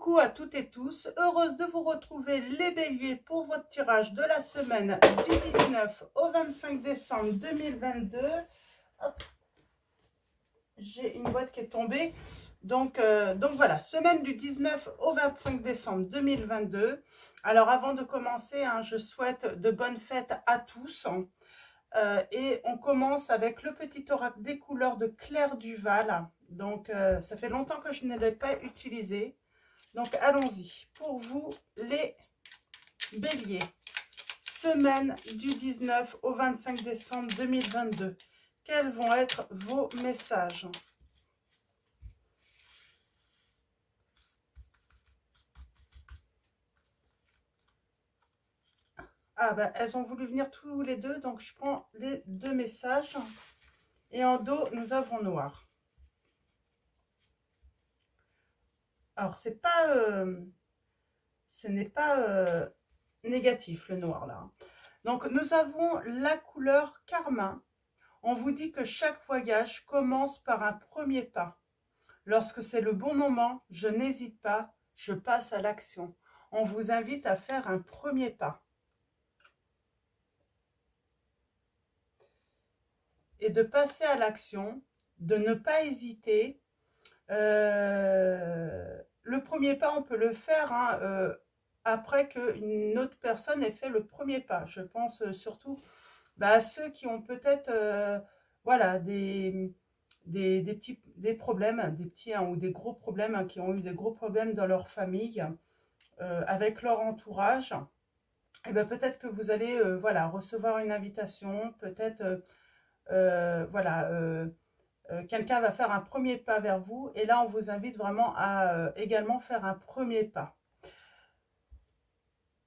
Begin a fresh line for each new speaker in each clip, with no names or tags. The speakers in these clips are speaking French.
Coucou à toutes et tous, heureuse de vous retrouver les béliers pour votre tirage de la semaine du 19 au 25 décembre 2022. Hop. J'ai une boîte qui est tombée. Donc voilà, semaine du 19 au 25 décembre 2022. Alors avant de commencer, je souhaite de bonnes fêtes à tous. Et on commence avec le petit oracle des couleurs de Claire Duval. Donc ça fait longtemps que je ne l'ai pas utilisé. Donc allons-y. Pour vous les béliers, semaine du 19 au 25 décembre 2022. Quels vont être vos messages? Ah ben, elles ont voulu venir tous les deux, donc je prends les deux messages. Et en dos, nous avons noir. Alors, ce n'est pas négatif, le noir, là. Donc, nous avons la couleur carmin. On vous dit que chaque voyage commence par un premier pas. Lorsque c'est le bon moment, je n'hésite pas, je passe à l'action. On vous invite à faire un premier pas. Et de passer à l'action, de ne pas hésiter. Le premier pas, on peut le faire après qu'une autre personne ait fait le premier pas. Je pense surtout à ceux qui ont peut-être voilà, des problèmes, des petits ou des gros problèmes, qui ont eu des gros problèmes dans leur famille, avec leur entourage. Et ben peut-être que vous allez voilà, recevoir une invitation, peut-être quelqu'un va faire un premier pas vers vous, et là on vous invite vraiment à également faire un premier pas.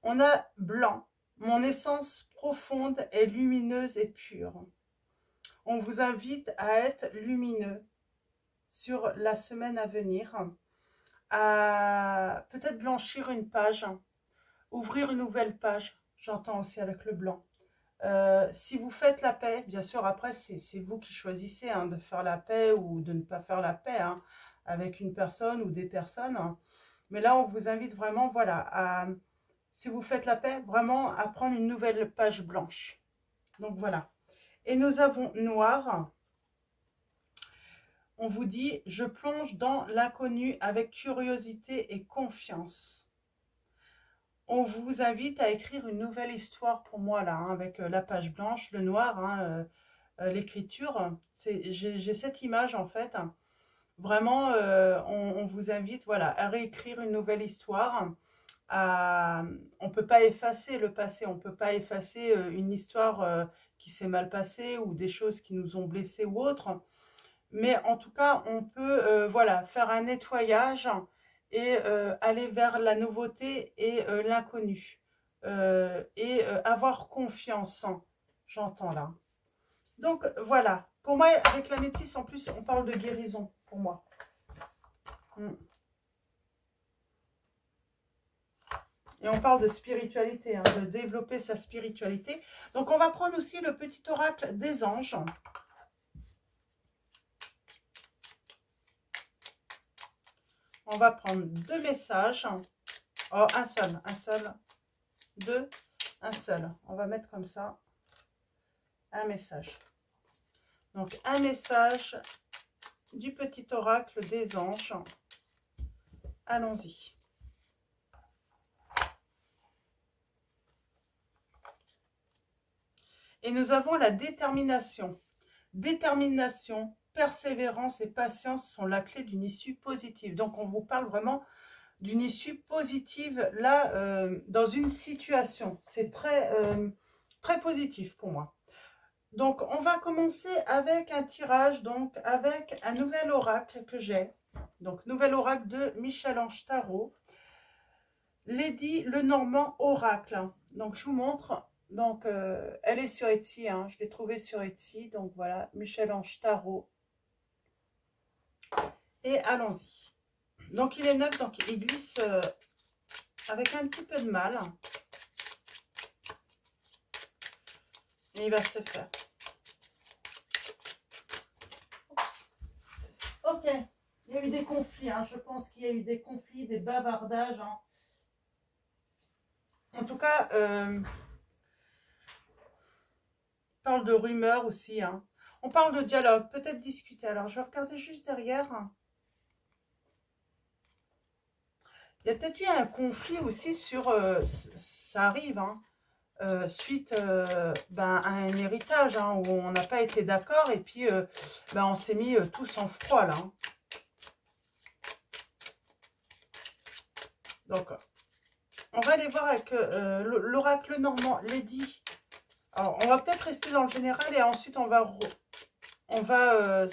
On a blanc. Mon essence profonde est lumineuse et pure. On vous invite à être lumineux sur la semaine à venir, à peut-être blanchir une page, ouvrir une nouvelle page, j'entends aussi avec le blanc. Si vous faites la paix, bien sûr, après, c'est vous qui choisissez de faire la paix ou de ne pas faire la paix avec une personne ou des personnes. Mais là, on vous invite vraiment, voilà, si vous faites la paix, vraiment à prendre une nouvelle page blanche. Donc, voilà. Et nous avons noir. On vous dit, je plonge dans l'inconnu avec curiosité et confiance. On vous invite à écrire une nouvelle histoire pour moi, là, avec la page blanche, le noir, l'écriture. J'ai cette image, en fait. Vraiment, on vous invite, voilà, à réécrire une nouvelle histoire. On ne peut pas effacer le passé, on ne peut pas effacer une histoire qui s'est mal passée ou des choses qui nous ont blessés ou autres. Mais en tout cas, on peut voilà, faire un nettoyage et aller vers la nouveauté et l'inconnu. Avoir confiance, j'entends là. Donc voilà, pour moi, avec la métisse, en plus, on parle de guérison, pour moi. Et on parle de spiritualité, de développer sa spiritualité. Donc on va prendre aussi le petit oracle des anges. On va prendre deux messages. Oh, un seul, deux, un seul. On va mettre comme ça un message. Donc, un message du petit oracle des anges. Allons-y. Et nous avons la détermination. Détermination, persévérance et patience sont la clé d'une issue positive. Donc, on vous parle vraiment d'une issue positive là, dans une situation. C'est très positif pour moi. Donc, on va commencer avec un tirage, donc avec un nouvel oracle que j'ai. Donc, nouvel oracle de Michel-Ange Tarot. Lady Lenormand Oracle. Donc, je vous montre. Donc, elle est sur Etsy. Je l'ai trouvée sur Etsy. Donc, voilà, Michel-Ange Tarot. Et allons-y. Donc, il est neuf. Donc, il glisse avec un petit peu de mal. Et il va se faire. Oups. Ok. Il y a eu des conflits, hein. Je pense qu'il y a eu des conflits, des bavardages. Hein. En tout cas, on parle de rumeurs aussi. Hein. On parle de dialogue, peut-être discuter. Alors, je vais regarder juste derrière. Il y a peut-être eu un conflit aussi sur... ça arrive, hein, suite à un héritage hein, où on n'a pas été d'accord et puis on s'est mis tous en froid là. Hein. Donc, on va aller voir avec l'oracle normand, Lady. Alors, on va peut-être rester dans le général et ensuite on va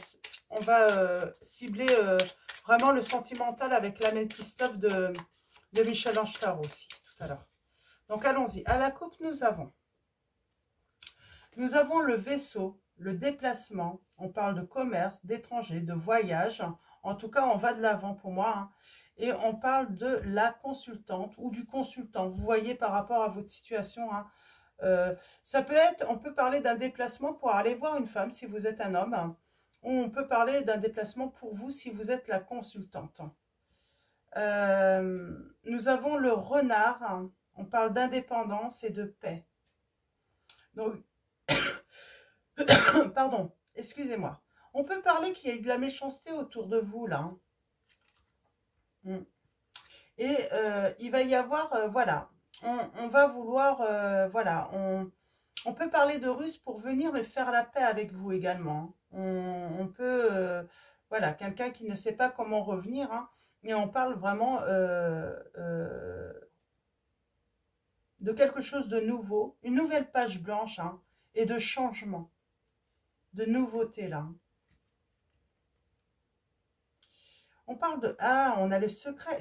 cibler vraiment le sentimental avec l'améthystophe de Michel-Ange Tarot aussi tout à l'heure. Donc allons-y. À la coupe, nous avons le vaisseau, le déplacement. On parle de commerce, d'étrangers, de voyage. En tout cas, on va de l'avant pour moi. Hein. Et on parle de la consultante ou du consultant. Vous voyez par rapport à votre situation. Hein. Ça peut être, on peut parler d'un déplacement pour aller voir une femme si vous êtes un homme. Hein. Ou on peut parler d'un déplacement pour vous si vous êtes la consultante. Nous avons le renard. Hein. On parle d'indépendance et de paix. Donc, pardon, excusez-moi. On peut parler qu'il y a eu de la méchanceté autour de vous, là. Et il va y avoir, voilà, on va vouloir, voilà, on peut parler de Russes pour venir mais faire la paix avec vous également. On peut, voilà, quelqu'un qui ne sait pas comment revenir, hein, et on parle vraiment de quelque chose de nouveau, une nouvelle page blanche, hein, et de changement, de nouveauté, là. On parle de... Ah, on a les secrets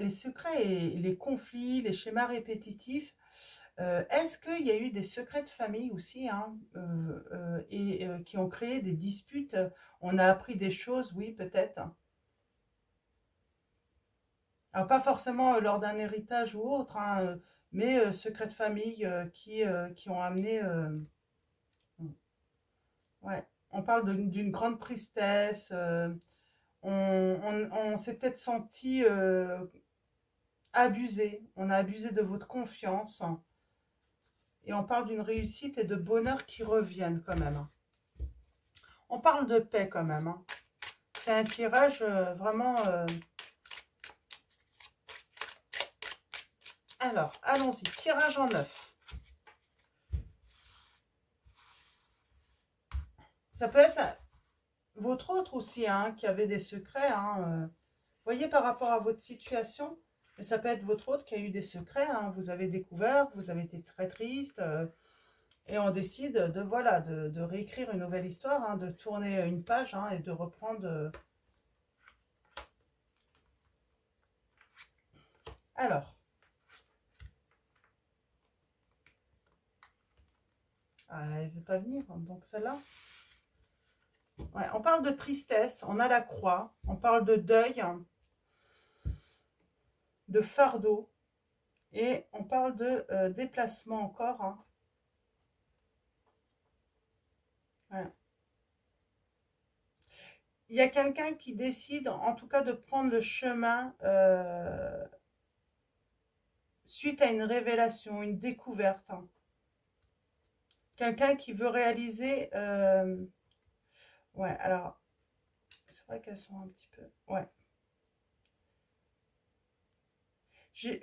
et les conflits, les schémas répétitifs. Est-ce qu'il y a eu des secrets de famille aussi hein, qui ont créé des disputes? On a appris des choses, oui, peut-être. Alors, pas forcément lors d'un héritage ou autre, hein, mais secrets de famille qui ont amené... ouais, on parle d'une grande tristesse. On s'est peut-être senti abusé. On a abusé de votre confiance. Et on parle d'une réussite et de bonheur qui reviennent quand même. On parle de paix quand même. Hein. C'est un tirage vraiment... Alors, allons-y. Tirage en 9. Ça peut être votre autre aussi, hein, qui avait des secrets. Hein, voyez, par rapport à votre situation, ça peut être votre autre qui a eu des secrets. Hein, vous avez découvert, vous avez été très triste. Et on décide de, voilà, de réécrire une nouvelle histoire, hein, de tourner une page hein, et de reprendre... Alors. Ah, elle ne veut pas venir, hein, donc celle-là. Ouais, on parle de tristesse, on a la croix, on parle de deuil, de fardeau, et on parle de déplacement encore. Hein. Ouais. Il y a quelqu'un qui décide, en tout cas, de prendre le chemin suite à une révélation, une découverte. Hein. Quelqu'un qui veut réaliser... ouais, alors, c'est vrai qu'elles sont un petit peu... Ouais.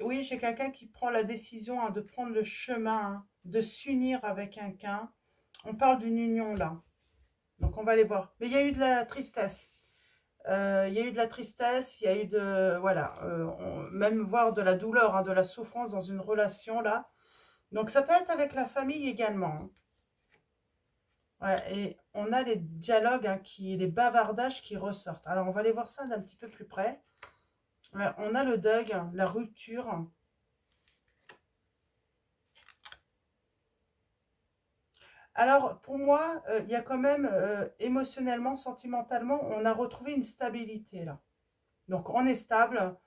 Oui, j'ai quelqu'un qui prend la décision hein, de prendre le chemin, hein, de s'unir avec quelqu'un. On parle d'une union là. Donc, on va aller voir. Mais il y a eu de la tristesse. Il y a eu de la tristesse, il y a eu de... Voilà, même voir de la douleur, hein, de la souffrance dans une relation là. Donc, ça peut être avec la famille également. Hein. Ouais, et on a les dialogues, hein, les bavardages qui ressortent. Alors, on va aller voir ça d'un petit peu plus près. Ouais, on a le deuil, la rupture. Alors, pour moi, il y a quand même, émotionnellement, sentimentalement, on a retrouvé une stabilité, là. Donc, on est stable,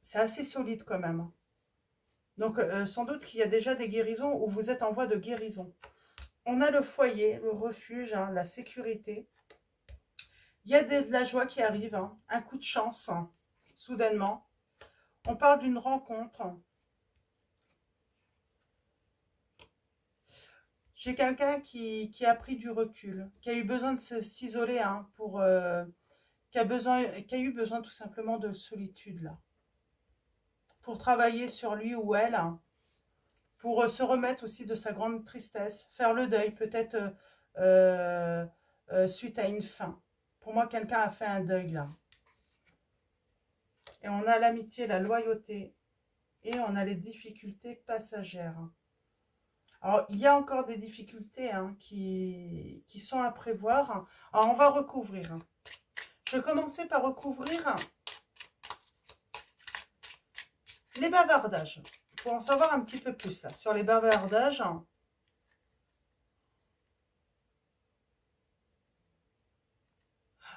c'est assez solide quand même. Donc, sans doute qu'il y a déjà des guérisons ou vous êtes en voie de guérison. On a le foyer, le refuge, hein, la sécurité. Il y a de la joie qui arrive, hein, un coup de chance, hein, soudainement. On parle d'une rencontre. J'ai quelqu'un qui a pris du recul, qui a eu besoin de s'isoler, hein, qui a eu besoin tout simplement de solitude, là, pour travailler sur lui ou elle, hein, pour se remettre aussi de sa grande tristesse, faire le deuil, peut-être suite à une fin. Pour moi, quelqu'un a fait un deuil, là. Et on a l'amitié, la loyauté, et on a les difficultés passagères. Alors, il y a encore des difficultés, hein, qui sont à prévoir. Alors, on va recouvrir. Je vais commencer par recouvrir les bavardages. Pour en savoir un petit peu plus là, sur les bavardages.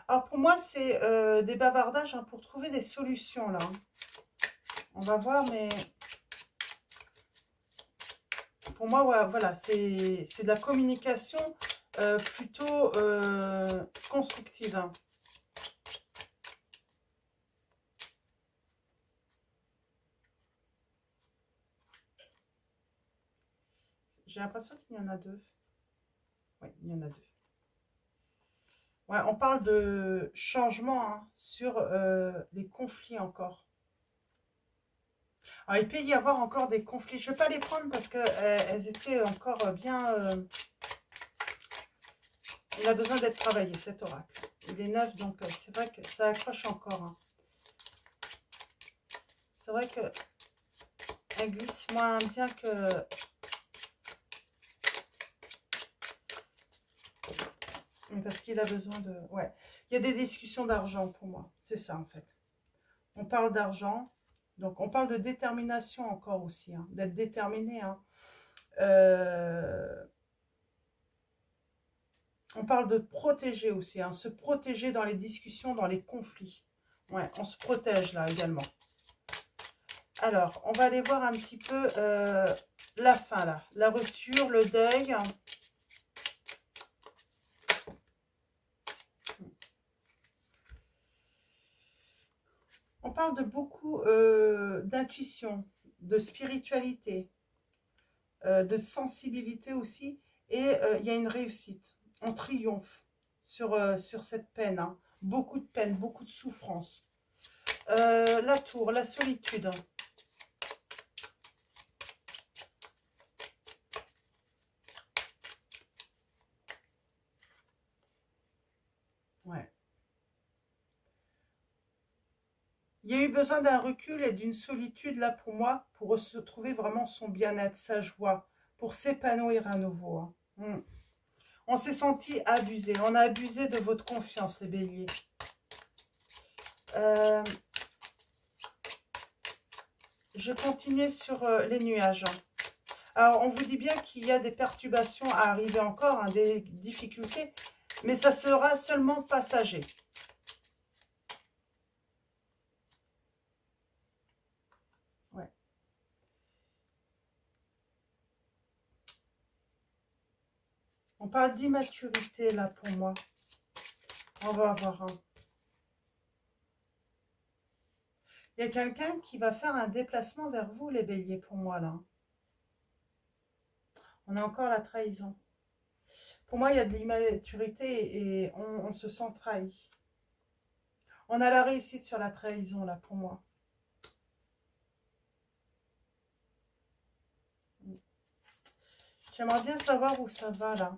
Alors, pour moi, c'est des bavardages, hein, pour trouver des solutions là. On va voir, mais pour moi, ouais, voilà, c'est de la communication plutôt constructive, hein. J'ai l'impression qu'il y en a deux. Oui, il y en a deux. Ouais, on parle de changement, hein, sur les conflits encore. Alors, il peut y avoir encore des conflits. Je ne vais pas les prendre parce qu'elles étaient encore bien... il a besoin d'être travaillé, cet oracle. Il est neuf, donc c'est vrai que ça accroche encore, hein. C'est vrai qu'elle glisse moins bien que... Mais parce qu'il a besoin de... Ouais, il y a des discussions d'argent pour moi. C'est ça, en fait. On parle d'argent. Donc, on parle de détermination encore aussi, hein, d'être déterminé, hein. On parle de protéger aussi, hein, se protéger dans les discussions, dans les conflits. Ouais, on se protège là également. Alors, on va aller voir un petit peu la fin là, la rupture, le deuil. On parle de beaucoup d'intuition, de spiritualité, de sensibilité aussi. Et il y a une réussite. On triomphe sur cette peine, hein. Beaucoup de peine, beaucoup de souffrance. La tour, la solitude. Ouais. Il y a eu besoin d'un recul et d'une solitude là pour moi, pour se trouver vraiment son bien-être, sa joie, pour s'épanouir à nouveau, hein. On s'est senti abusé, on a abusé de votre confiance, les béliers. Je continue sur les nuages, hein. Alors, on vous dit bien qu'il y a des perturbations à arriver encore, hein, des difficultés, mais ça sera seulement passager. Ouais. On parle d'immaturité, là, pour moi. On va voir, hein. Il y a quelqu'un qui va faire un déplacement vers vous, les béliers, pour moi, là. On a encore la trahison. Pour moi, il y a de l'immaturité et on se sent trahi. On a la réussite sur la trahison, là, pour moi. J'aimerais bien savoir où ça va, là.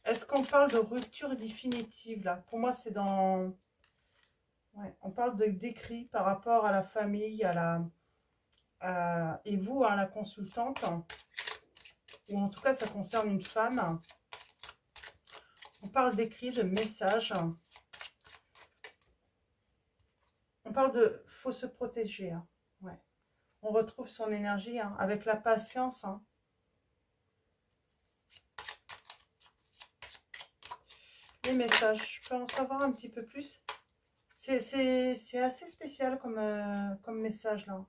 Est-ce qu'on parle de rupture définitive, là? Pour moi, c'est dans... Ouais, on parle d'écrit par rapport à la famille, à la... et vous, hein, la consultante, ou en tout cas, ça concerne une femme. On parle d'écrit, de messages. On parle de... faut se protéger, hein. Ouais. On retrouve son énergie, hein, avec la patience, hein. Les messages, je peux en savoir un petit peu plus. C'est assez spécial comme message, là.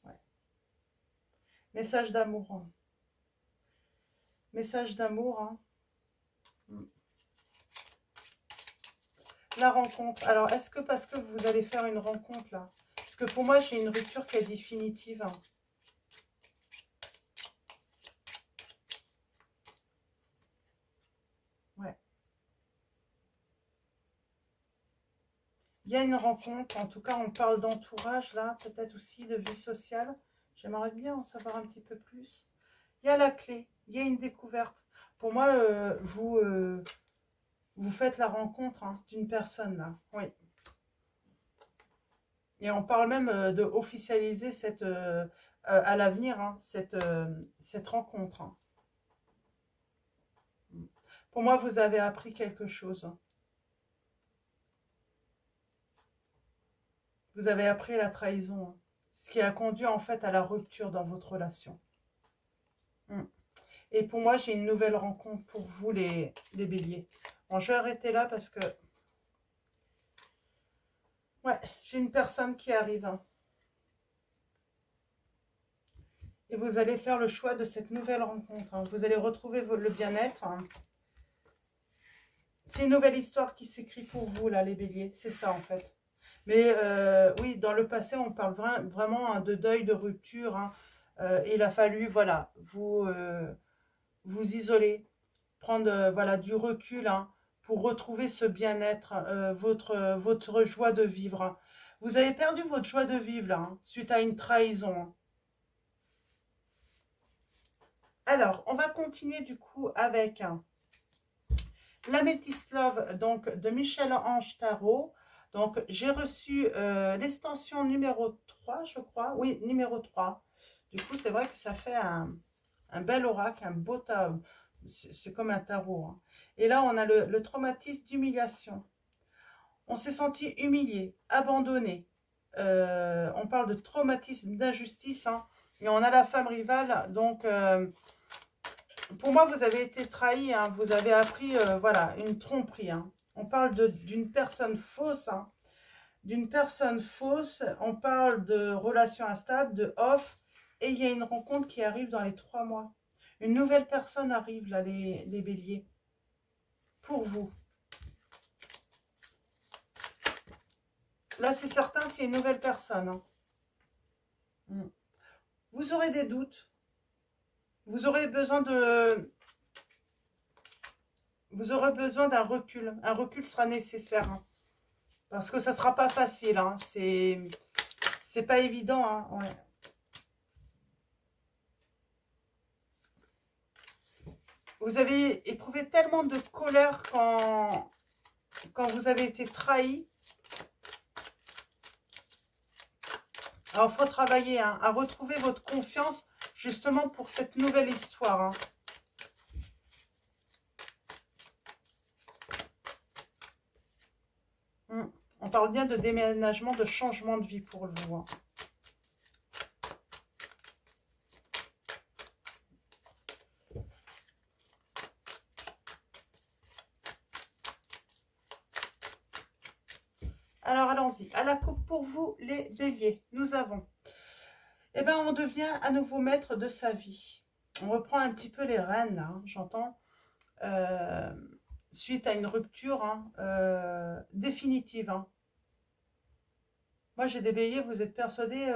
Ouais. Message d'amour, hein. Message d'amour, hein. La rencontre. Alors, est-ce que parce que vous allez faire une rencontre là? Parce que pour moi, j'ai une rupture qui est définitive. Hein. Ouais. Il y a une rencontre. En tout cas, on parle d'entourage là. Peut-être aussi de vie sociale. J'aimerais bien en savoir un petit peu plus. Il y a la clé. Il y a une découverte. Pour moi, vous faites la rencontre hein, d'une personne là. Oui. Et on parle même de officialiser cette, à l'avenir hein, cette rencontre. Hein. Pour moi, vous avez appris quelque chose. Vous avez appris la trahison. Hein. Ce qui a conduit en fait à la rupture dans votre relation. Et pour moi, j'ai une nouvelle rencontre pour vous les béliers. Bon, je vais arrêter là parce que... Ouais, j'ai une personne qui arrive. Hein. Et vous allez faire le choix de cette nouvelle rencontre. Hein. Vous allez retrouver le bien-être. Hein. C'est une nouvelle histoire qui s'écrit pour vous, là, les béliers. C'est ça, en fait. Mais oui, dans le passé, on parle vraiment hein, de deuil, de rupture. Hein. Il a fallu, voilà, vous isoler, prendre voilà, du recul hein, pour retrouver ce bien-être, votre joie de vivre. Hein. Vous avez perdu votre joie de vivre, là, hein, suite à une trahison. Hein. Alors, on va continuer du coup avec... l'Améthyste Love, donc de Michel-Ange Tarot. Donc, j'ai reçu l'extension numéro 3, je crois. Oui, numéro 3. Du coup, c'est vrai que ça fait un bel oracle, un beau tarot. C'est comme un tarot. Hein. Et là, on a le traumatisme d'humiliation. On s'est senti humilié, abandonné. On parle de traumatisme d'injustice. Hein. Et on a la femme rivale, donc... pour moi, vous avez été trahi, hein, vous avez appris voilà, une tromperie. Hein. On parle d'une personne fausse, hein, d'une personne fausse, on parle de relations instables, de off, et il y a une rencontre qui arrive dans les 3 mois. Une nouvelle personne arrive, là, les béliers, pour vous. Là, c'est certain, c'est une nouvelle personne. Hein. Vous aurez des doutes. Vous aurez besoin de... Vous aurez besoin d'un recul. Un recul sera nécessaire. Hein. Parce que ça ne sera pas facile. Hein. C'est pas évident. Hein. Ouais. Vous avez éprouvé tellement de colère quand vous avez été trahi. Alors, il faut travailler hein, à retrouver votre confiance justement pour cette nouvelle histoire. Hein. On parle bien de déménagement, de changement de vie pour vous. Hein. Alors, allons-y. À la coupe pour vous, les béliers. Nous avons... Eh bien, on devient à nouveau maître de sa vie. On reprend un petit peu les rênes, là, hein, j'entends. Suite à une rupture hein, définitive. Hein. Moi, j'ai des béliers, vous êtes persuadés...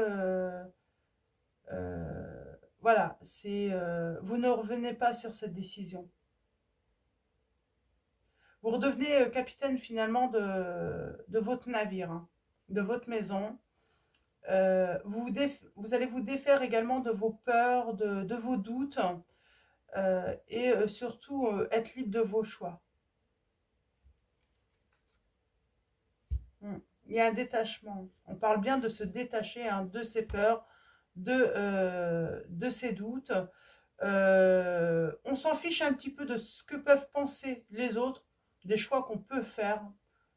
voilà, vous ne revenez pas sur cette décision. Vous redevenez capitaine finalement de votre navire, hein, de votre maison. Vous allez vous défaire également de vos peurs, de vos doutes et surtout être libre de vos choix. Il y a un détachement. On parle bien de se détacher hein, de ses peurs, de ses doutes. On s'en fiche un petit peu de ce que peuvent penser les autres, des choix qu'on peut faire,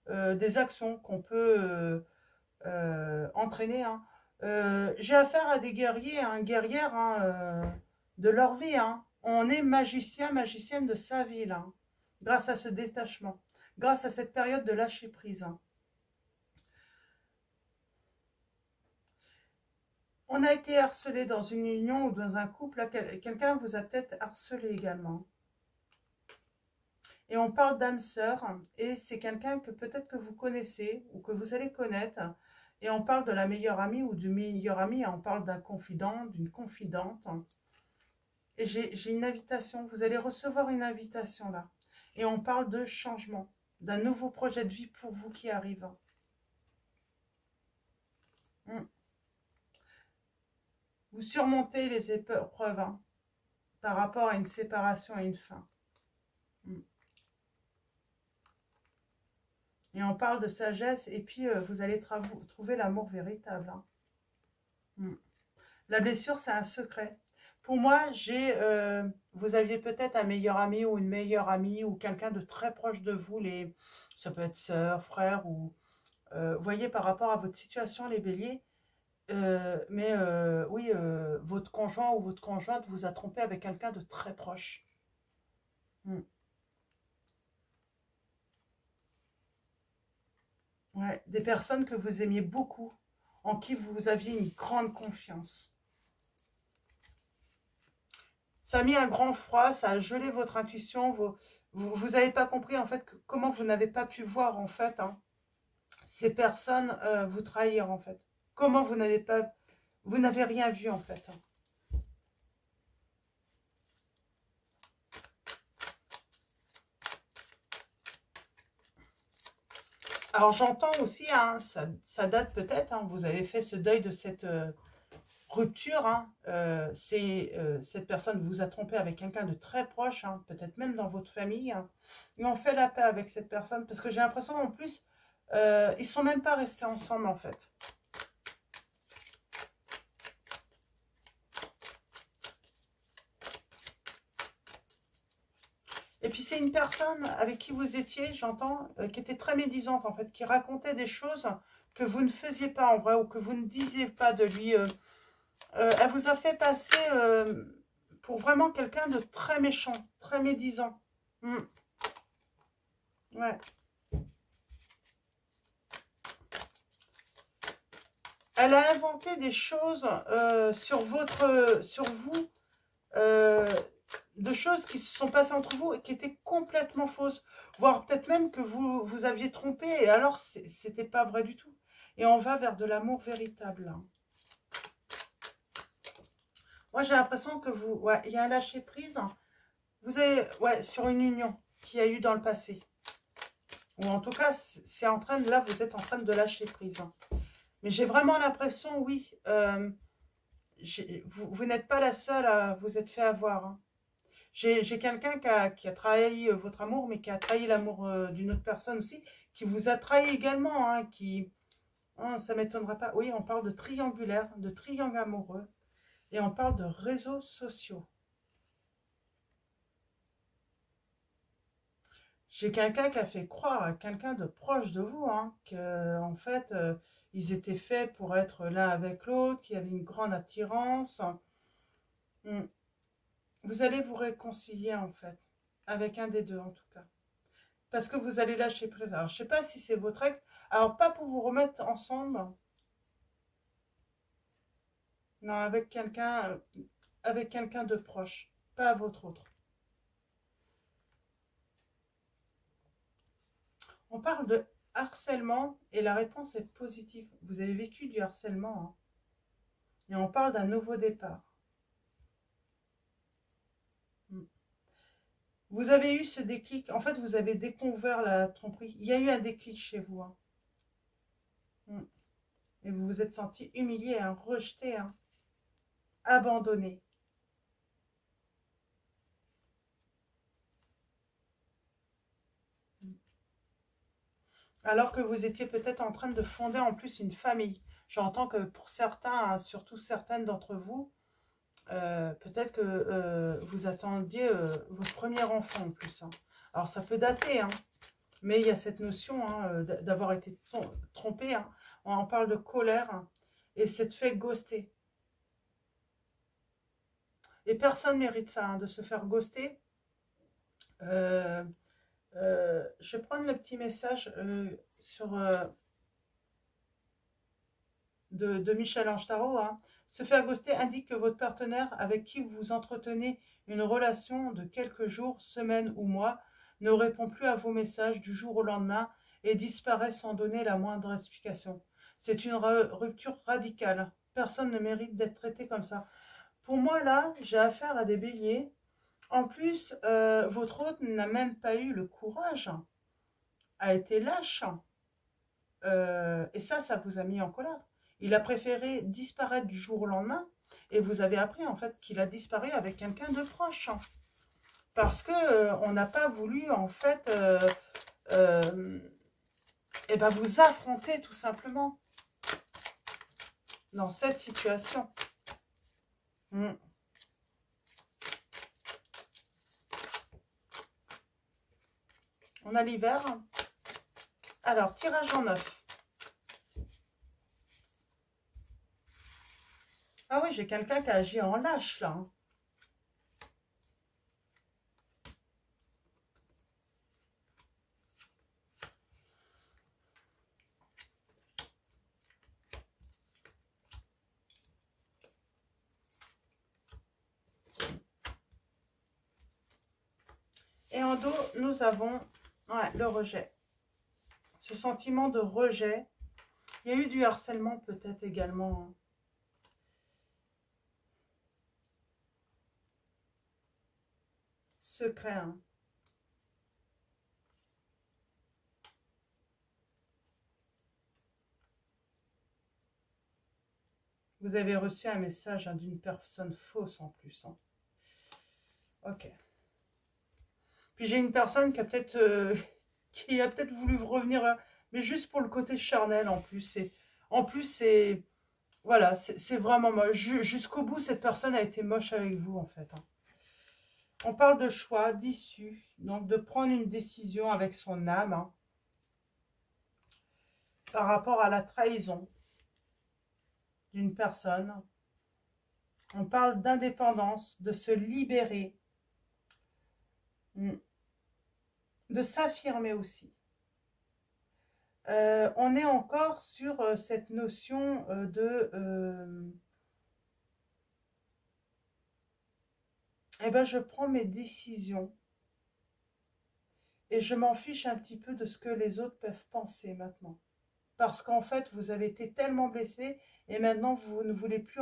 des actions qu'on peut entraîner. Hein. J'ai affaire à des guerriers, hein, guerrières hein, de leur vie. Hein. On est magicien, magicienne de sa vie, là, hein, grâce à ce détachement, grâce à cette période de lâcher prise. Hein. On a été harcelé dans une union ou dans un couple, quelqu'un vous a peut-être harcelé également. Et on parle d'âme sœur, et c'est quelqu'un que peut-être que vous connaissez ou que vous allez connaître. Et on parle de la meilleure amie ou du meilleur ami, et on parle d'un confident, d'une confidente. Et j'ai une invitation, vous allez recevoir une invitation là. Et on parle de changement, d'un nouveau projet de vie pour vous qui arrive. Vous surmontez les épreuves hein, par rapport à une séparation et une fin. Et on parle de sagesse, et puis vous allez trouver l'amour véritable. Hein. La blessure, c'est un secret. Pour moi, vous aviez peut-être un meilleur ami ou une meilleure amie ou quelqu'un de très proche de vous. Ça peut être sœur, frère ou... vous voyez, par rapport à votre situation, les béliers. Oui, votre conjoint ou votre conjointe vous a trompé avec quelqu'un de très proche. Ouais, des personnes que vous aimiez beaucoup, en qui vous aviez une grande confiance. Ça a mis un grand froid, ça a gelé votre intuition. Vous n'avez pas compris en fait comment vous n'avez pas pu voir en fait hein, ces personnes vous trahir en fait. Comment vous n'avez rien vu en fait. Alors j'entends aussi, hein, ça date peut-être, hein, vous avez fait ce deuil de cette rupture. Hein, cette personne vous a trompé avec quelqu'un de très proche, hein, peut-être même dans votre famille. Hein, et on fait la paix avec cette personne parce que j'ai l'impression en plus, ils sont même pas restés ensemble en fait. Et puis c'est une personne avec qui vous étiez, j'entends, qui était très médisante en fait, qui racontait des choses que vous ne faisiez pas en vrai ou que vous ne disiez pas de lui. Elle vous a fait passer pour vraiment quelqu'un de très méchant, très médisant. Ouais. Elle a inventé des choses sur vous, de choses qui se sont passées entre vous et qui étaient complètement fausses. Voire peut-être même que vous aviez trompé et alors c'était pas vrai du tout. Et on va vers de l'amour véritable. Hein. Moi j'ai l'impression que ouais, il y a un lâcher prise. Vous avez, ouais, sur une union qu'il y a eu dans le passé. Ou en tout cas, c'est en train de, là, vous êtes en train de lâcher prise. Hein. Mais j'ai vraiment l'impression, oui, vous n'êtes pas la seule à vous être fait avoir. Hein. J'ai quelqu'un qui a trahi votre amour, mais qui a trahi l'amour d'une autre personne aussi, qui vous a trahi également, hein, ça ne m'étonnera pas. Oui, on parle de triangulaire, de triangle amoureux, et on parle de réseaux sociaux. J'ai quelqu'un qui a fait croire à quelqu'un de proche de vous, hein, que en fait, ils étaient faits pour être l'un avec l'autre, qu'il y avait une grande attirance. Vous allez vous réconcilier en fait, avec un des deux en tout cas. Parce que vous allez lâcher prise. Alors, je ne sais pas si c'est votre ex. Alors, pas pour vous remettre ensemble. Non, avec quelqu'un de proche. Pas à votre autre. On parle de harcèlement et la réponse est positive. Vous avez vécu du harcèlement. Hein. Et on parle d'un nouveau départ. Vous avez eu ce déclic. En fait, vous avez découvert la tromperie. Il y a eu un déclic chez vous. Hein. Et vous vous êtes senti humilié, hein, rejeté, hein, abandonné. Alors que vous étiez peut-être en train de fonder en plus une famille. J'entends que pour certains, hein, surtout certaines d'entre vous, peut-être que vous attendiez votre premier enfant en plus. Hein. Alors ça peut dater, hein, mais il y a cette notion hein, d'avoir été trompé. Hein. On en parle de colère hein, et cette fait ghoster. Et personne ne mérite ça, hein, de se faire ghoster. Je vais prendre le petit message de Michel Ange Tarot. Hein. Se faire ghoster indique que votre partenaire avec qui vous entretenez une relation de quelques jours, semaines ou mois ne répond plus à vos messages du jour au lendemain et disparaît sans donner la moindre explication. C'est une rupture radicale. Personne ne mérite d'être traité comme ça. Pour moi, là, j'ai affaire à des béliers. En plus, votre hôte n'a même pas eu le courage, a été lâche. Et ça vous a mis en colère. Il a préféré disparaître du jour au lendemain et vous avez appris en fait qu'il a disparu avec quelqu'un de proche. Parce que on n'a pas voulu en fait et ben vous affronter tout simplement dans cette situation. On a l'hiver. Alors, tirage en 9. Ah oui, j'ai quelqu'un qui a agi en lâche, là. Et en dos, nous avons le rejet. Ce sentiment de rejet. Il y a eu du harcèlement peut-être également. Secret. Hein. Vous avez reçu un message d'une personne fausse en plus. Hein. Ok. Puis j'ai une personne qui a peut-être voulu revenir, mais juste pour le côté charnel en plus. C'est voilà, c'est vraiment moche. Jusqu'au bout, cette personne a été moche avec vous en fait. Hein. On parle de choix, d'issue, donc de prendre une décision avec son âme hein, par rapport à la trahison d'une personne. On parle d'indépendance, de se libérer, de s'affirmer aussi. On est encore sur cette notion eh ben, je prends mes décisions et je m'en fiche un petit peu de ce que les autres peuvent penser maintenant. Parce qu'en fait, vous avez été tellement blessé et maintenant, vous ne voulez plus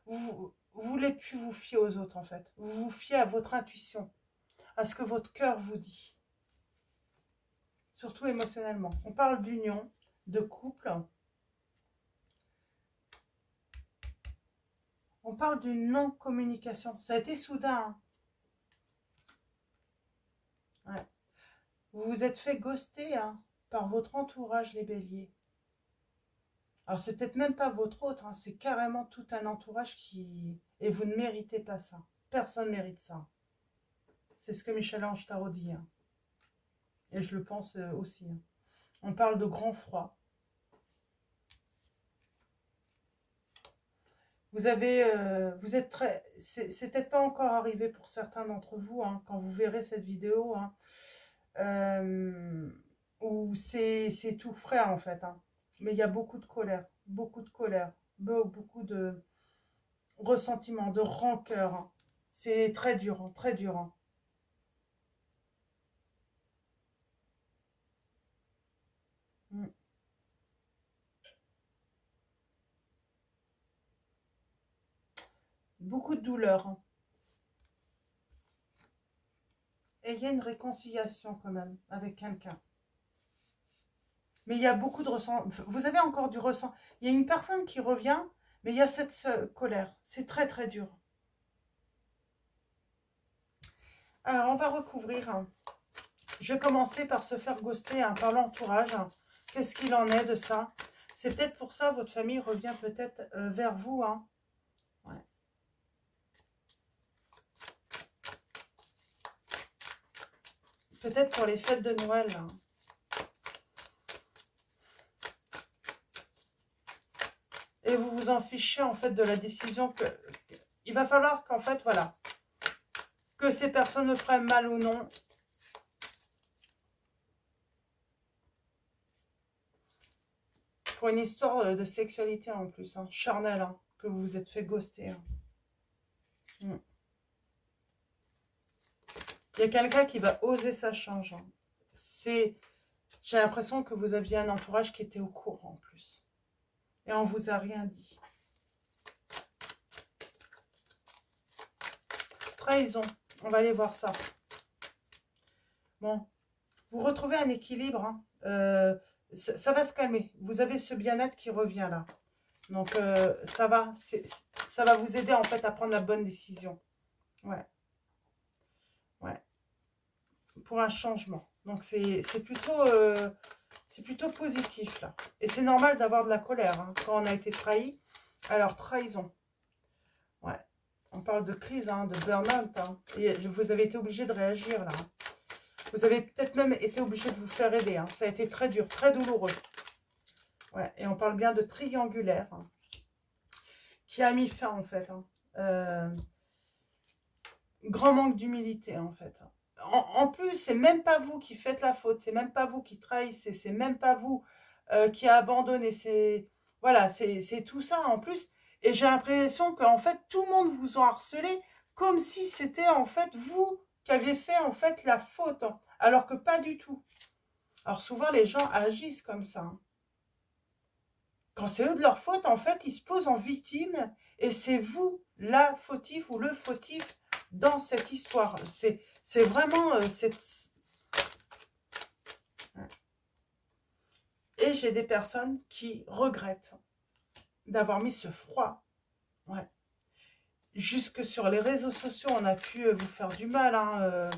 vous voulez plus vous fier aux autres, en fait. Vous vous fiez à votre intuition, à ce que votre cœur vous dit. Surtout émotionnellement. On parle d'union, de couple. On parle d'une non-communication. Ça a été soudain. Hein. Ouais. Vous vous êtes fait ghoster hein, par votre entourage, les béliers. Alors, c'est peut-être même pas votre autre, hein, c'est carrément tout un entourage qui... Et vous ne méritez pas ça. Personne ne mérite ça. C'est ce que Michel-Ange Tarot dit. Hein. Et je le pense aussi. Hein. On parle de grand froid. Vous êtes très... C'est peut-être pas encore arrivé pour certains d'entre vous, hein, quand vous verrez cette vidéo, hein, où c'est tout frais en fait. Hein. Mais il y a beaucoup de colère, beaucoup de ressentiment, de rancœur. Hein. C'est très dur, hein, très dur. Hein. Beaucoup de douleur. Hein. Et il y a une réconciliation quand même avec quelqu'un. Mais il y a beaucoup de ressent. Vous avez encore du ressent. Il y a une personne qui revient, mais il y a cette colère. C'est très très dur. Alors, on va recouvrir. Hein. Je vais commencer par se faire ghoster hein, par l'entourage. Hein. Qu'est-ce qu'il en est de ça? C'est peut-être pour ça votre famille revient peut-être vers vous. Hein. Ouais. Peut-être pour les fêtes de Noël. Hein. Et vous vous en fichez en fait de la décision que... Il va falloir qu'en fait, voilà, que ces personnes le prennent mal ou non. Pour une histoire de sexualité en plus, hein, charnelle, hein, que vous vous êtes fait ghoster. Hein. Il y a quelqu'un qui va oser sa change. Hein. J'ai l'impression que vous aviez un entourage qui était au courant en plus. Et on vous a rien dit. Trahison. On va aller voir ça. Bon. Vous retrouvez un équilibre. Hein. Ça va se calmer. Vous avez ce bien-être qui revient là. Donc, ça va vous aider en fait à prendre la bonne décision. Ouais. Ouais. Pour un changement. Donc, c'est plutôt positif là. Et c'est normal d'avoir de la colère hein, quand on a été trahi. Alors, trahison. Ouais. On parle de crise, hein, de burn-out. Hein. Et vous avez été obligé de réagir là. Vous avez peut-être même été obligé de vous faire aider. Hein. Ça a été très dur, très douloureux. Ouais. Et on parle bien de triangulaire. Hein, qui a mis fin en fait. Hein. Grand manque d'humilité en fait. En plus, c'est même pas vous qui faites la faute. C'est même pas vous qui trahissez. C'est même pas vous qui a abandonné. Voilà, c'est tout ça en plus. Et j'ai l'impression qu'en fait, tout le monde vous a harcelé comme si c'était en fait vous qui aviez fait en fait la faute. Hein, alors que pas du tout. Alors souvent, les gens agissent comme ça. Hein. Quand c'est eux de leur faute, en fait, ils se posent en victime. Et c'est vous, la fautif ou le fautif dans cette histoire. C'est vraiment cette... Et j'ai des personnes qui regrettent d'avoir mis ce froid. Ouais. Jusque sur les réseaux sociaux, on a pu vous faire du mal. Hein,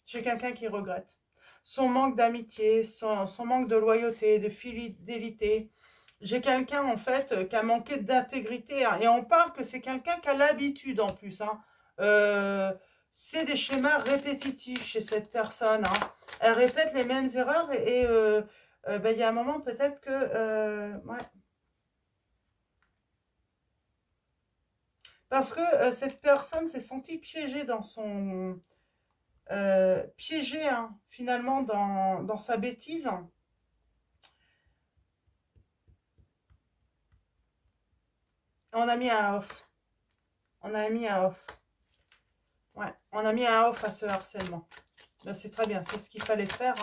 J'ai quelqu'un qui regrette son manque d'amitié, son manque de loyauté, de fidélité. J'ai quelqu'un, en fait, qui a manqué d'intégrité. Hein, et on parle que c'est quelqu'un qui a l'habitude, en plus. Hein. C'est des schémas répétitifs chez cette personne. Hein. Elle répète les mêmes erreurs et ben, y a un moment, peut-être que... ouais. Parce que cette personne s'est sentie piégée dans son... piégée, hein, finalement, dans sa bêtise. On a mis un off. On a mis un off. Ouais, on a mis un off à ce harcèlement. C'est très bien, c'est ce qu'il fallait faire.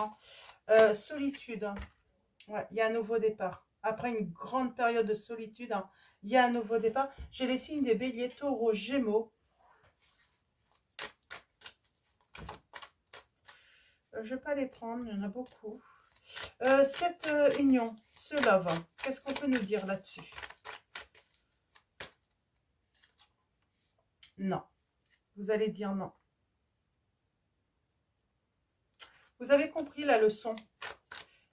Hein. Solitude. Hein. Ouais, il y a un nouveau départ. Après une grande période de solitude, hein, il y a un nouveau départ. J'ai les signes des béliers, taureaux, gémeaux. Je ne vais pas les prendre, il y en a beaucoup. Cette union, ce love, qu'est-ce qu'on peut nous dire là-dessus? Non. Vous allez dire non. Vous avez compris la leçon.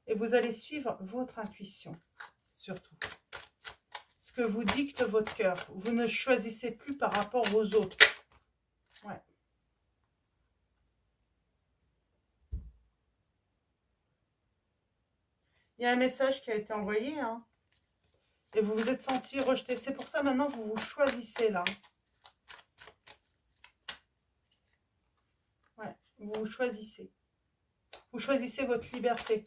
Et vous allez suivre votre intuition, surtout. Ce que vous dicte votre cœur. Vous ne choisissez plus par rapport aux autres. Ouais. Il y a un message qui a été envoyé, hein, et vous vous êtes senti rejeté. C'est pour ça maintenant vous vous choisissez là. Ouais, vous vous choisissez. Vous choisissez votre liberté.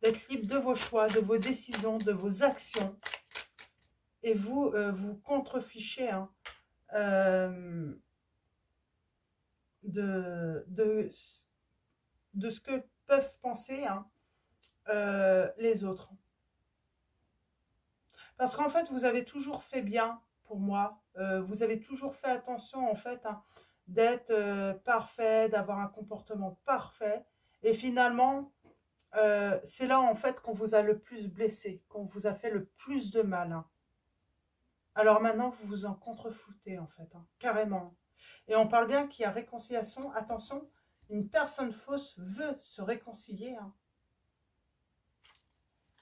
D'être libre de vos choix, de vos décisions, de vos actions. Et vous, vous contrefichez hein, de ce que peuvent penser hein, les autres. Parce qu'en fait, vous avez toujours fait bien pour moi. Vous avez toujours fait attention, en fait, hein, d'être parfait, d'avoir un comportement parfait. Et finalement, c'est là, en fait, qu'on vous a le plus blessé, qu'on vous a fait le plus de mal. Hein. Alors maintenant, vous vous en contrefoutez, en fait, hein, carrément. Et on parle bien qu'il y a réconciliation. Attention, une personne fausse veut se réconcilier. Hein.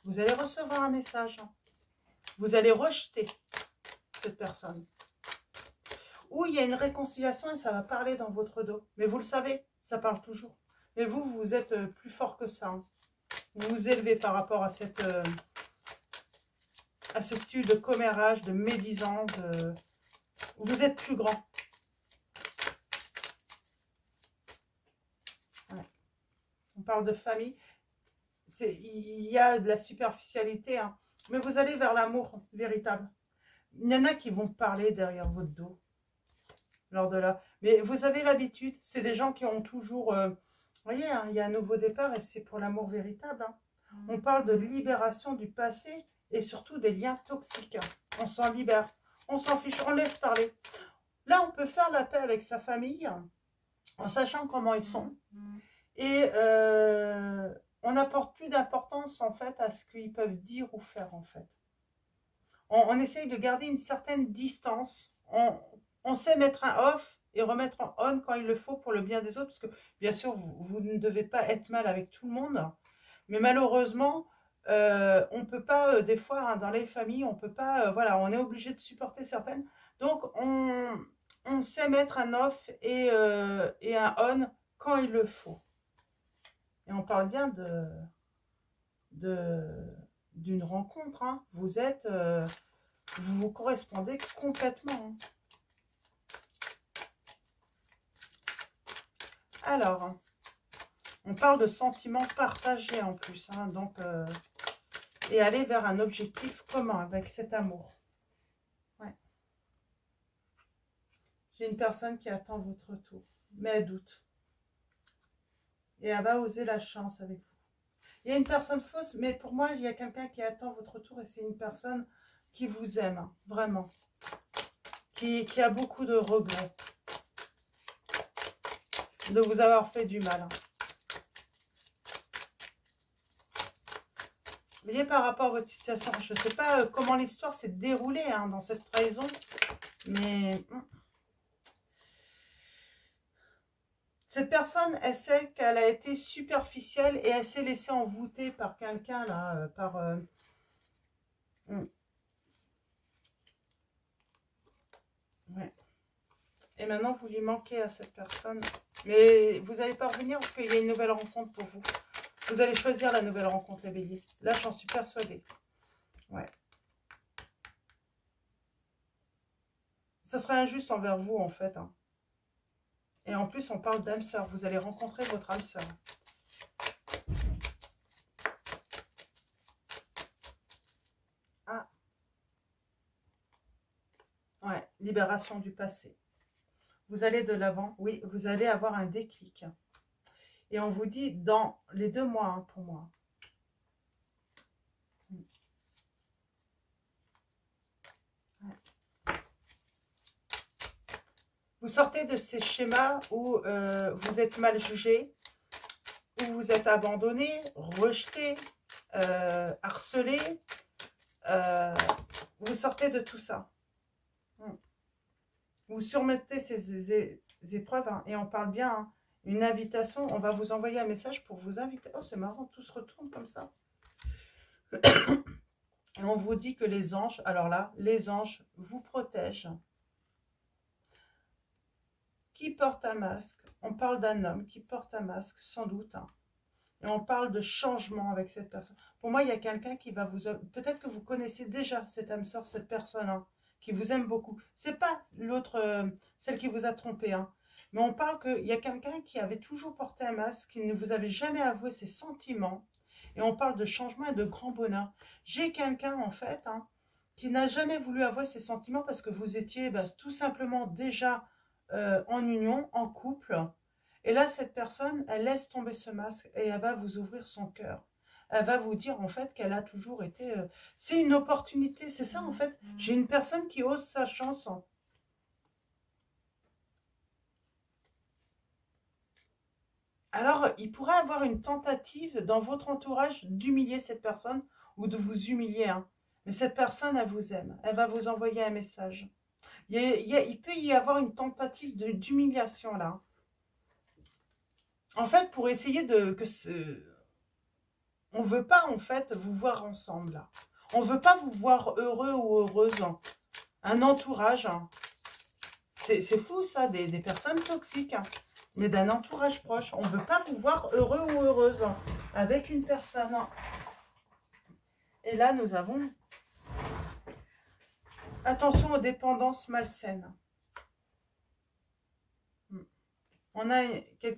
Vous allez recevoir un message. Hein. Vous allez rejeter cette personne. Ou il y a une réconciliation et ça va parler dans votre dos. Mais vous le savez, ça parle toujours. Mais vous, vous êtes plus fort que ça. Hein. Vous vous élevez par rapport à cette... à ce style de commérage, de médisance, vous êtes plus grand. On parle de famille. Il y a de la superficialité, hein. Mais vous allez vers l'amour véritable. Il y en a qui vont parler derrière votre dos. Lors de là. Mais vous avez l'habitude, c'est des gens qui ont toujours... vous voyez, hein, il y a un nouveau départ et c'est pour l'amour véritable. Hein. On parle de libération du passé et surtout des liens toxiques. On s'en libère, on s'en fiche, on laisse parler. Là, on peut faire la paix avec sa famille en sachant comment ils sont. Et on n'apporte plus d'importance en fait à ce qu'ils peuvent dire ou faire en fait. On essaye de garder une certaine distance. On sait mettre un off et remettre en on quand il le faut pour le bien des autres. Parce que bien sûr, vous ne devez pas être mal avec tout le monde. Mais malheureusement, on ne peut pas, des fois, hein, dans les familles, on peut pas, voilà, on est obligé de supporter certaines. Donc, on sait mettre un off et un on quand il le faut. Et on parle bien d'une rencontre. Hein. Vous êtes... vous vous correspondez complètement. Hein. Alors, on parle de sentiments partagés en plus. Hein, donc, et aller vers un objectif commun avec cet amour. Ouais. J'ai une personne qui attend votre retour, mais elle doute. Et elle va oser la chance avec vous. Il y a une personne fausse, mais pour moi, il y a quelqu'un qui attend votre retour et c'est une personne qui vous aime, hein, vraiment. Qui a beaucoup de regrets de vous avoir fait du mal. Hein. Vous voyez, par rapport à votre situation, je ne sais pas comment l'histoire s'est déroulée hein, dans cette trahison, mais... Cette personne, elle sait qu'elle a été superficielle et elle s'est laissée envoûter par quelqu'un, là, Ouais. Et maintenant, vous lui manquez à cette personne. Mais vous n'allez pas revenir parce qu'il y a une nouvelle rencontre pour vous. Vous allez choisir la nouvelle rencontre, les béliers. Là, j'en suis persuadée. Ouais. Ça serait injuste envers vous, en fait. Hein. Et en plus, on parle d'âme sœur. Vous allez rencontrer votre âme sœur. Ah. Ouais, libération du passé. Vous allez de l'avant. Oui, vous allez avoir un déclic. Et on vous dit dans les 2 mois, hein, pour moi. Ouais. Vous sortez de ces schémas où vous êtes mal jugé, où vous êtes abandonné, rejeté, harcelé. Vous sortez de tout ça. Vous surmettez ces épreuves, hein, et on parle bien, hein, une invitation. On va vous envoyer un message pour vous inviter. Oh, c'est marrant, tout se retourne comme ça. Et on vous dit que les anges, alors là, les anges vous protègent. Qui porte un masque? On parle d'un homme qui porte un masque, sans doute. Hein. Et on parle de changement avec cette personne. Pour moi, il y a quelqu'un qui va vous... Peut-être que vous connaissez déjà cette âme sœur, cette personne, hein, qui vous aime beaucoup. C'est pas l'autre, celle qui vous a trompé. Hein. Mais on parle qu'il y a quelqu'un qui avait toujours porté un masque, qui ne vous avait jamais avoué ses sentiments. Et on parle de changement et de grand bonheur. J'ai quelqu'un, en fait, hein, qui n'a jamais voulu avouer ses sentiments parce que vous étiez tout simplement déjà en union, en couple. Et là, cette personne, elle laisse tomber ce masque et elle va vous ouvrir son cœur. Elle va vous dire, en fait, qu'elle a toujours été... c'est une opportunité, c'est ça, en fait. J'ai une personne qui ose sa chance. Alors, il pourrait avoir une tentative dans votre entourage d'humilier cette personne ou de vous humilier. Hein. Mais cette personne, elle vous aime. Elle va vous envoyer un message. Il peut y avoir une tentative d'humiliation, là. En fait, pour essayer on ne veut pas, en fait, vous voir ensemble, là. On ne veut pas vous voir heureux ou heureuse. Hein. Un entourage. Hein. C'est fou, ça, des personnes toxiques. Hein. Mais d'un entourage proche. On ne veut pas vous voir heureux ou heureuse hein, avec une personne. Hein. Et là, nous avons... Attention aux dépendances malsaines. On a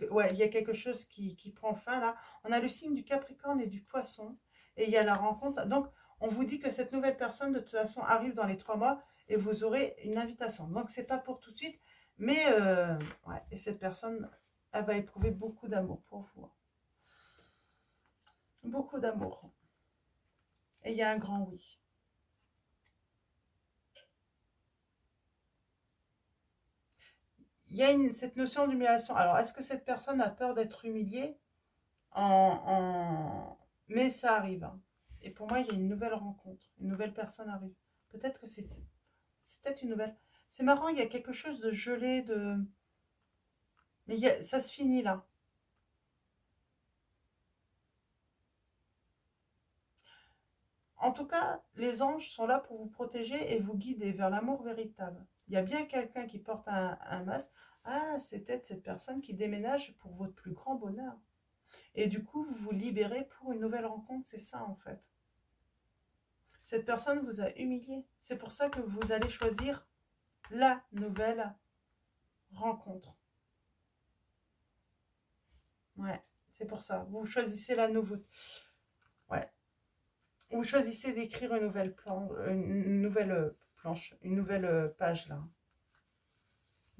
ouais, il y a quelque chose qui prend fin là. On a le signe du Capricorne et du Poisson. Et il y a la rencontre. Donc, on vous dit que cette nouvelle personne, de toute façon, arrive dans les 3 mois et vous aurez une invitation. Donc, c'est pas pour tout de suite. Mais, ouais, et cette personne, elle va éprouver beaucoup d'amour pour vous. Beaucoup d'amour. Et il y a un grand oui. Il y a cette notion d'humiliation. Alors, est-ce que cette personne a peur d'être humiliée Mais ça arrive. Hein. Et pour moi, il y a une nouvelle rencontre. Une nouvelle personne arrive. Peut-être que c'est peut-être une nouvelle. C'est marrant, il y a quelque chose de gelé, de... Mais ça se finit là. En tout cas, les anges sont là pour vous protéger et vous guider vers l'amour véritable. Il y a bien quelqu'un qui porte un masque. Ah, c'est peut-être cette personne qui déménage pour votre plus grand bonheur. Et du coup, vous vous libérez pour une nouvelle rencontre. C'est ça, en fait. Cette personne vous a humilié. C'est pour ça que vous allez choisir la nouvelle rencontre. Ouais, c'est pour ça. Vous choisissez la nouveauté. Ouais. Vous choisissez d'écrire une nouvelle planche, une nouvelle page, là.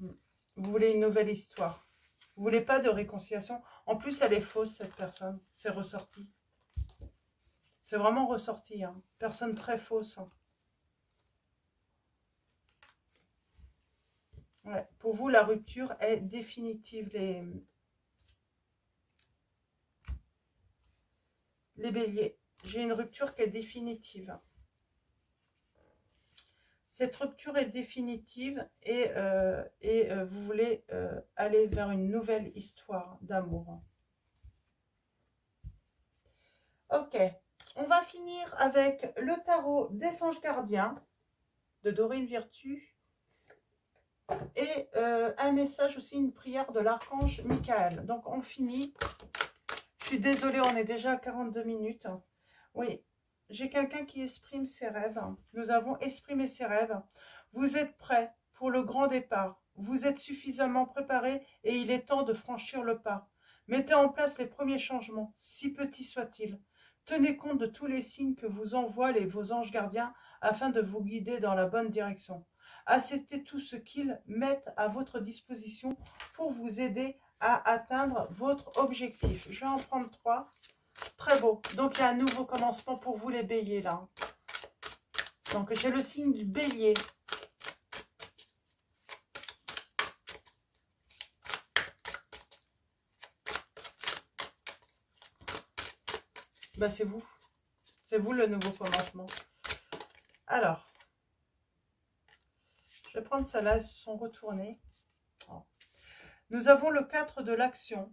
Vous voulez une nouvelle histoire. Vous voulez pas de réconciliation. En plus, elle est fausse, cette personne. C'est ressorti. C'est vraiment ressorti. Hein. Personne très fausse. Hein. Ouais. Pour vous, la rupture est définitive. Les béliers. J'ai une rupture qui est définitive. Cette rupture est définitive et vous voulez aller vers une nouvelle histoire d'amour. Ok, on va finir avec le tarot des anges gardiens de Dorine Virtue et un message aussi, une prière de l'archange Michael. Donc on finit. Je suis désolée, on est déjà à 42 minutes. Oui, j'ai quelqu'un qui exprime ses rêves. Nous avons exprimé ses rêves. Vous êtes prêts pour le grand départ. Vous êtes suffisamment préparés et il est temps de franchir le pas. Mettez en place les premiers changements, si petits soient-ils. Tenez compte de tous les signes que vous envoient vos anges gardiens afin de vous guider dans la bonne direction. Acceptez tout ce qu'ils mettent à votre disposition pour vous aider à atteindre votre objectif. Je vais en prendre 3. Très beau. Donc, il y a un nouveau commencement pour vous les béliers, là. Donc, j'ai le signe du bélier. Ben, c'est vous. C'est vous le nouveau commencement. Alors, je vais prendre celle-là, elles sont retournées. Nous avons le 4 de l'action.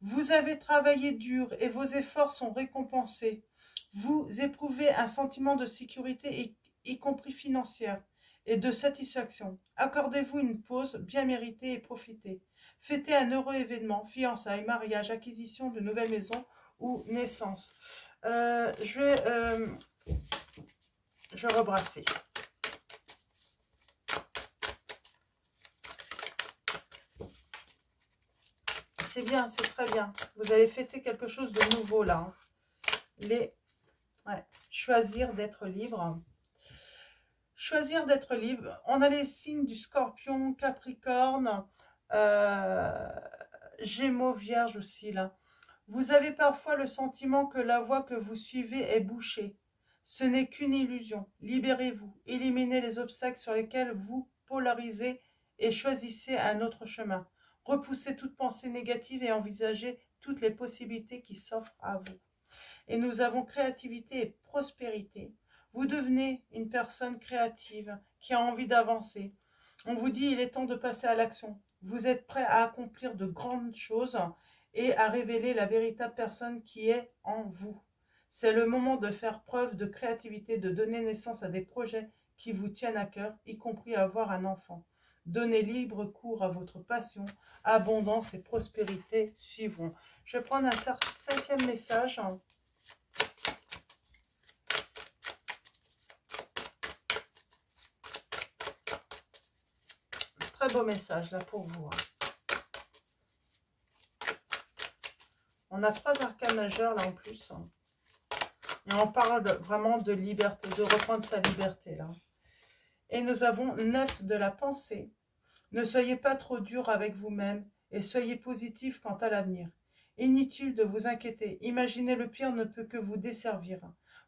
Vous avez travaillé dur et vos efforts sont récompensés. Vous éprouvez un sentiment de sécurité, y compris financière, et de satisfaction. Accordez-vous une pause bien méritée et profitez. Fêtez un heureux événement, fiançailles, mariage, acquisition de nouvelles maisons ou naissance. Je vais rebrasser. C'est bien, c'est très bien. Vous allez fêter quelque chose de nouveau là. Ouais. Choisir d'être libre. Choisir d'être libre. On a les signes du Scorpion, Capricorne, Gémeaux, Vierge aussi là. Vous avez parfois le sentiment que la voie que vous suivez est bouchée. Ce n'est qu'une illusion. Libérez-vous. Éliminez les obstacles sur lesquels vous polarisez et choisissez un autre chemin. Repoussez toute pensée négative et envisagez toutes les possibilités qui s'offrent à vous. Et nous avons créativité et prospérité. Vous devenez une personne créative qui a envie d'avancer. On vous dit il est temps de passer à l'action. Vous êtes prêt à accomplir de grandes choses et à révéler la véritable personne qui est en vous. C'est le moment de faire preuve de créativité, de donner naissance à des projets qui vous tiennent à cœur, y compris avoir un enfant. Donnez libre cours à votre passion, abondance et prospérité suivront. Je vais prendre un 5e message. Très beau message là pour vous. On a 3 arcanes majeurs là en plus. Et on parle vraiment de liberté, de reprendre sa liberté là. Et nous avons 9 de la pensée. Ne soyez pas trop dur avec vous-même et soyez positif quant à l'avenir. Inutile de vous inquiéter. Imaginer le pire ne peut que vous desservir.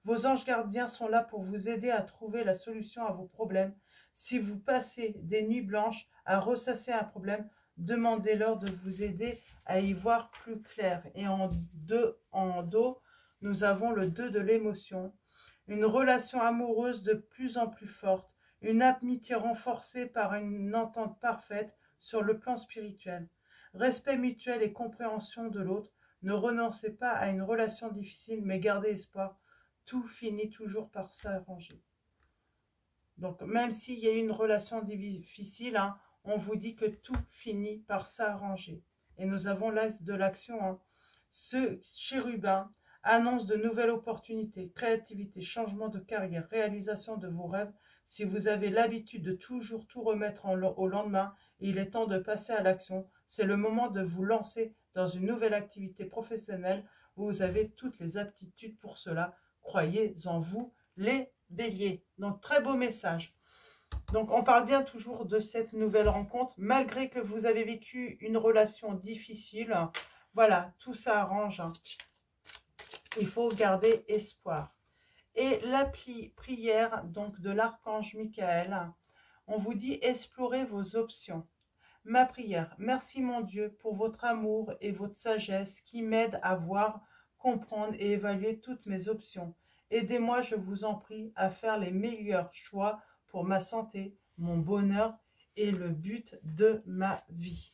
Vos anges gardiens sont là pour vous aider à trouver la solution à vos problèmes. Si vous passez des nuits blanches à ressasser un problème, demandez-leur de vous aider à y voir plus clair. Et en dos, nous avons le 2 de l'émotion. Une relation amoureuse de plus en plus forte. Une amitié renforcée par une entente parfaite sur le plan spirituel. Respect mutuel et compréhension de l'autre. Ne renoncez pas à une relation difficile, mais gardez espoir. Tout finit toujours par s'arranger. Donc, même s'il y a une relation difficile, hein, on vous dit que tout finit par s'arranger. Et nous avons l'as de l'action. Hein. Ce chérubin annonce de nouvelles opportunités, créativité, changement de carrière, réalisation de vos rêves. Si vous avez l'habitude de toujours tout remettre au lendemain, il est temps de passer à l'action. C'est le moment de vous lancer dans une nouvelle activité professionnelle. Vous avez toutes les aptitudes pour cela. Croyez en vous, les béliers. Donc, très beau message. Donc, on parle bien toujours de cette nouvelle rencontre. Malgré que vous avez vécu une relation difficile, voilà, tout s'arrange. Il faut garder espoir. Et la prière donc de l'archange Michael, on vous dit explorez vos options. Ma prière, merci mon Dieu pour votre amour et votre sagesse qui m'aident à voir, comprendre et évaluer toutes mes options. Aidez-moi, je vous en prie, à faire les meilleurs choix pour ma santé, mon bonheur et le but de ma vie.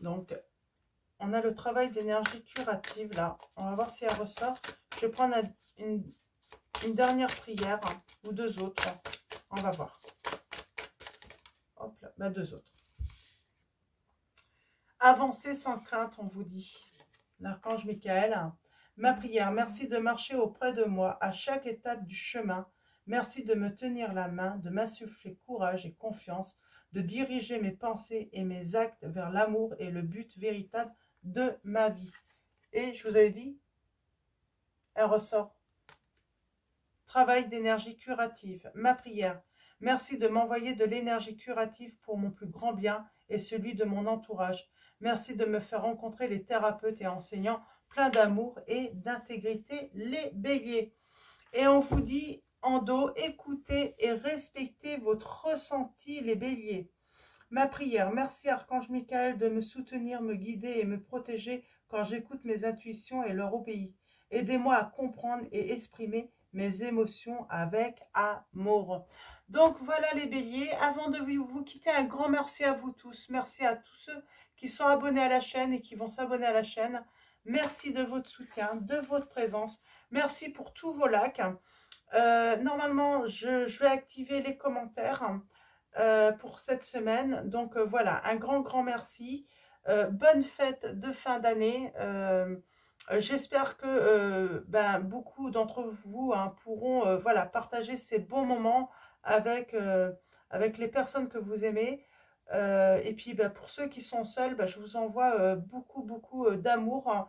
Donc, on a le travail d'énergie curative là. On va voir si elle ressort. Je vais prendre une dernière prière hein, ou 2 autres. On va voir. Hop là, bah 2 autres. Avancez sans crainte, on vous dit. L'archange Michael. Ma prière, merci de marcher auprès de moi à chaque étape du chemin. Merci de me tenir la main, de m'insuffler courage et confiance, de diriger mes pensées et mes actes vers l'amour et le but véritable de ma vie. Et je vous avais dit, elle ressort. Travail d'énergie curative. Ma prière. Merci de m'envoyer de l'énergie curative pour mon plus grand bien et celui de mon entourage. Merci de me faire rencontrer les thérapeutes et enseignants pleins d'amour et d'intégrité, les béliers. Et on vous dit en dos, écoutez et respectez votre ressenti, les béliers. Ma prière, merci Archange Michael de me soutenir, me guider et me protéger quand j'écoute mes intuitions et leur obéis. Aidez-moi à comprendre et exprimer mes émotions avec amour. Donc voilà les béliers, avant de vous quitter, un grand merci à vous tous. Merci à tous ceux qui sont abonnés à la chaîne et qui vont s'abonner à la chaîne. Merci de votre soutien, de votre présence. Merci pour tous vos likes. Normalement, je vais activer les commentaires pour cette semaine. Donc voilà, un grand merci. Bonne fête de fin d'année. J'espère que beaucoup d'entre vous hein, pourront voilà, partager ces bons moments avec, avec les personnes que vous aimez. Et puis pour ceux qui sont seuls, je vous envoie beaucoup d'amour. Hein.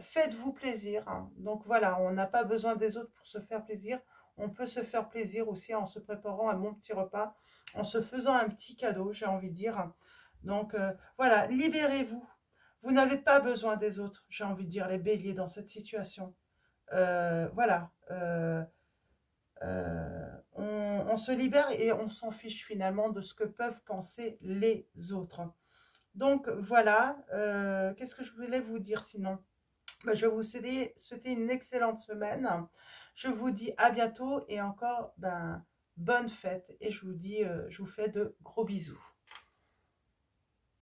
Faites-vous plaisir. Hein. Donc voilà, on n'a pas besoin des autres pour se faire plaisir. On peut se faire plaisir aussi en se préparant un bon petit repas, en se faisant un petit cadeau, j'ai envie de dire. Donc voilà, libérez-vous. Vous n'avez pas besoin des autres, j'ai envie de dire, les béliers dans cette situation. Voilà. On se libère et on s'en fiche finalement de ce que peuvent penser les autres. Donc voilà, qu'est-ce que je voulais vous dire sinon? Je vais vous souhaiter une excellente semaine. Je vous dis à bientôt et encore bonne fête. Et je vous dis, je vous fais de gros bisous.